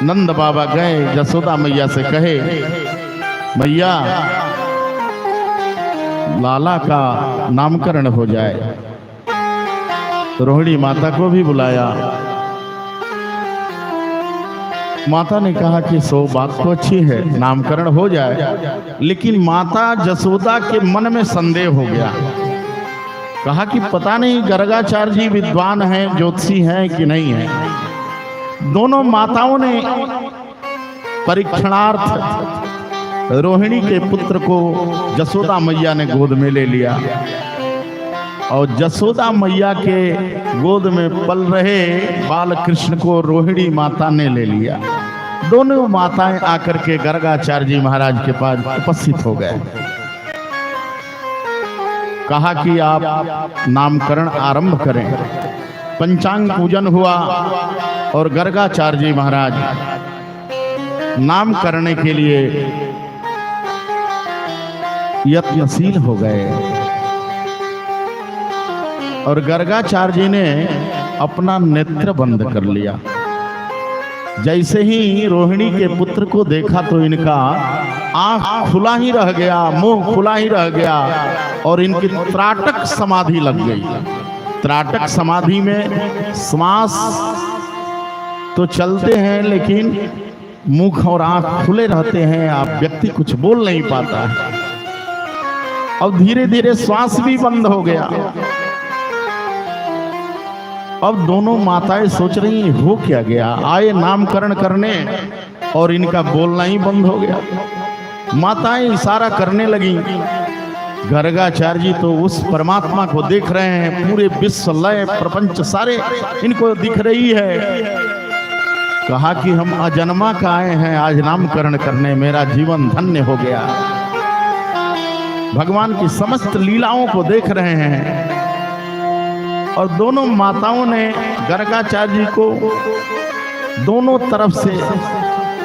नंद बाबा गए यशोदा मैया से कहे, मैया लाला का नामकरण हो जाए। रोहिणी माता को भी बुलाया। माता ने कहा कि सो बात तो अच्छी है, नामकरण हो जाए, लेकिन माता यशोदा के मन में संदेह हो गया। कहा कि पता नहीं गर्गाचार्य जी विद्वान हैं, ज्योतिषी हैं कि नहीं है। दोनों माताओं ने परीक्षणार्थ रोहिणी के पुत्र को यशोदा मैया ने गोद में ले लिया और यशोदा मैया के गोद में पल रहे बाल कृष्ण को रोहिणी माता ने ले लिया। दोनों माताएं आकर के गर्गाचार्य जी महाराज के पास उपस्थित हो गए। कहा कि आप नामकरण आरंभ करें। पंचांग पूजन हुआ और गर्गाचार्य जी महाराज नाम करने के लिए यत्नशील हो गए और गर्गाचार्य जी ने अपना नेत्र बंद कर लिया। जैसे ही रोहिणी के पुत्र को देखा तो इनका आंख खुला ही रह गया, मुंह खुला ही रह गया और इनकी त्राटक समाधि लग गई। त्राटक समाधि में श्वास तो चलते हैं लेकिन मुख और आंख खुले रहते हैं, आप व्यक्ति कुछ बोल नहीं पाता है। अब धीरे धीरे श्वास भी बंद हो गया। अब दोनों माताएं सोच रही हैं हो क्या गया, आए नामकरण करने और इनका बोलना ही बंद हो गया। माताएं इशारा करने लगी। गर्गाचार्य जी तो उस परमात्मा को देख रहे हैं, पूरे विश्व लय प्रपंच सारे इनको दिख रही है। कहा कि हम अजन्मा का आए हैं आज नामकरण करने, मेरा जीवन धन्य हो गया। भगवान की समस्त लीलाओं को देख रहे हैं। और दोनों माताओं ने गर्गाचार्य जी को दोनों तरफ से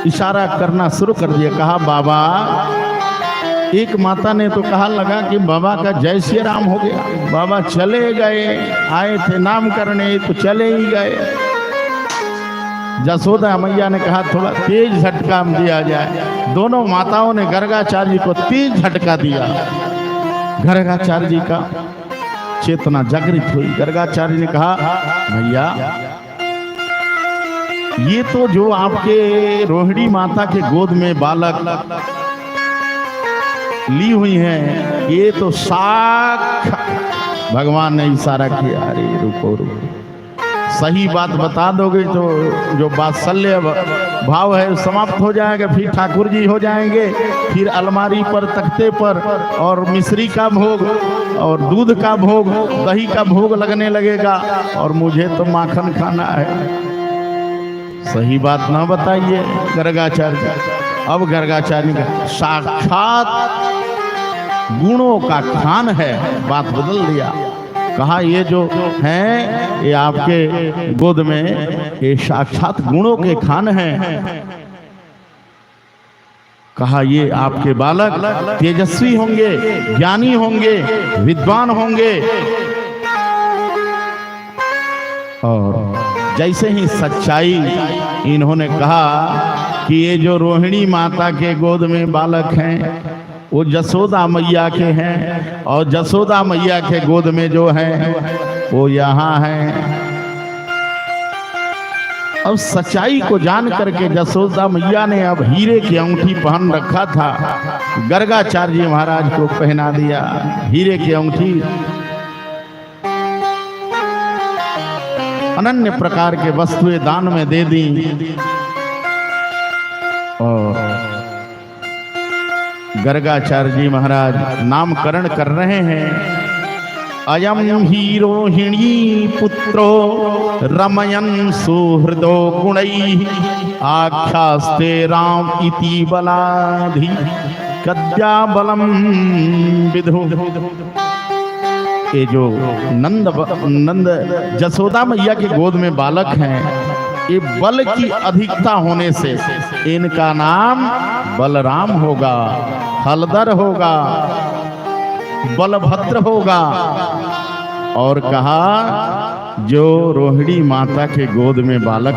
इशारा करना शुरू कर दिया। कहा बाबा, एक माता ने तो कहा लगा कि बाबा का जय श्री राम हो गया, बाबा चले गए, आए थे नाम करने तो चले ही गए। यशोदा मैया ने कहा थोड़ा तेज झटका दिया जाए। दोनों माताओं ने गर्गाचार्य जी को तेज झटका दिया। गर्गाचार्य जी का चेतना जागृत हुई। गर्गाचार्य ने कहा भैया, ये तो जो आपके रोहिणी माता के गोद में बालक ली हुई हैं, ये तो साक्षात भगवान ने इशारा किया। अरे रुको रुको, सही बात बता दोगे तो जो वात्सल्य भाव है समाप्त हो जाएगा, फिर ठाकुर जी हो जाएंगे, फिर अलमारी पर तख्ते पर और मिश्री का भोग और दूध का भोग, दही का भोग लगने लगेगा और मुझे तो माखन खाना है। सही बात ना बताइए गर्गाचार्य। अब गर्गाचार्य का साक्षात गुणों का खान है, बात बदल दिया। कहा ये जो हैं ये आपके गोद में ये साक्षात गुणों के खान हैं। कहा ये आपके बालक तेजस्वी होंगे, ज्ञानी होंगे, विद्वान होंगे। और जैसे ही सच्चाई इन्होंने कहा कि ये जो रोहिणी माता के गोद में बालक हैं वो यशोदा मैया के हैं और यशोदा मैया के गोद में जो है वो यहाँ है। अब सच्चाई को जान करके यशोदा मैया ने अब हीरे की अंगूठी पहन रखा था, गर्गाचार्य जी महाराज को पहना दिया हीरे की अंगूठी। अनन्य प्रकार के वस्तुएं दान में दे दी और गर्गाचार्य जी महाराज नामकरण कर रहे हैं। अयम ही रोहिणी पुत्रो रमयन् सुहृदो गुणैः आख्यास्ते राम इति बलाधि कद्या बलम विधु। ये जो नंद यशोदा मैया के गोद में बालक हैं, ये बल की अधिकता होने से इनका नाम बलराम होगा, हलधर होगा, बलभद्र होगा। और कहा जो रोहिणी माता के गोद में बालक